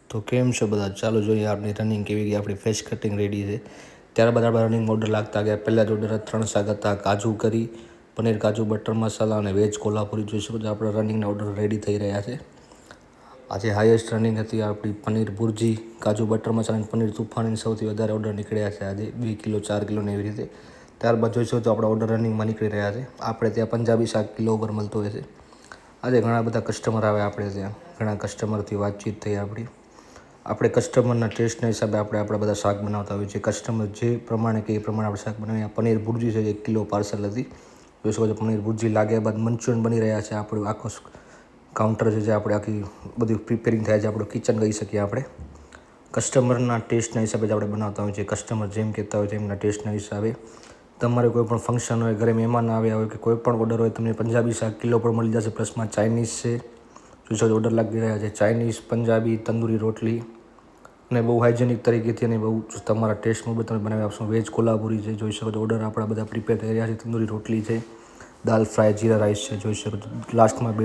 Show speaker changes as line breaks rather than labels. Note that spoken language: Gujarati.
તો કેમ છો બધા? ચાલો જોઈએ આપણી રનિંગ કેવી ગઈ. આપણી ફેસ કટિંગ રેડી છે. ત્યારબાદ આપણા રનિંગ ઓર્ડર લાગતા ગયા. પહેલાં જ ઓર્ડર 3 શાક હતા: કાજુ કરી, પનીર કાજુ બટર મસાલા અને વેજ કોલ્હાપુરી. જોઈ શકો છો આપણા રનિંગના ઓર્ડર રેડી થઈ રહ્યા છે. આજે હાઈએસ્ટ રનિંગ હતી આપણી પનીર ભુરજી, કાજુ બટર મસાલા અને પનીર તુફાનીની સૌથી વધારે ઓર્ડર નીકળ્યા છે આજે 2 કિલો 4 કિલોને એવી રીતે. ત્યારબાદ જોઈ શકો તો આપણા ઓર્ડર રનિંગમાં નીકળી રહ્યા છે. આપણે ત્યાં પંજાબી શાક કિલો ઉપર મળતો હોય છે. આજે ઘણા બધા કસ્ટમર આવે આપણે ત્યાં, ઘણા કસ્ટમરથી વાતચીત થઈ આપણી. આપણે કસ્ટમરના ટેસ્ટના હિસાબે આપણે આપણા બધા શાક બનાવતા હોઈએ છીએ. કસ્ટમર જે પ્રમાણે કે એ પ્રમાણે આપણે શાક બનાવીએ. પનીર ભુરજી છે 1 કિલો પાર્સલ હતી. જોઈ શકો છો પનીર ભુરજી લાગ્યા બાદ મંચુરિયન બની રહ્યા છે. આપણું આખો કાઉન્ટર છે જે આપણે આખી બધી પ્રિપેરિંગ થાય છે, આપણું કિચન કહી શકીએ આપણે. કસ્ટમરના ટેસ્ટના હિસાબે જ આપણે બનાવતા હોઈએ છીએ. કસ્ટમર જેમ કહેતા હોય તેમના ટેસ્ટના હિસાબે. તમારે કોઈ પણ ફંક્શન હોય, ઘરે મહેમાન આવ્યા હોય કે કોઈ પણ ઓર્ડર હોય, તમને પંજાબી શાક કિલો પર મળી જશે. પ્લસમાં ચાઇનીઝ છે. જોઈ શકો છો ઓર્ડર લાગી રહ્યા છે. ચાઇનીઝ, પંજાબી, તંદૂરી રોટલી અને બહુ હાઇજેનિક તરીકેથી અને બહુ તમારા ટેસ્ટ મુજબ તમે બનાવી આપશો. વેજ કોલ્હાપુરી છે. જોઈ શકો છો ઓર્ડર આપણા બધા પ્રિપેર થઈ રહ્યા છે. તંદૂરી રોટલી છે, દાલ ફ્રાય, જીરા રાઈસ છે. જોઈ શકો છો લાસ્ટમાં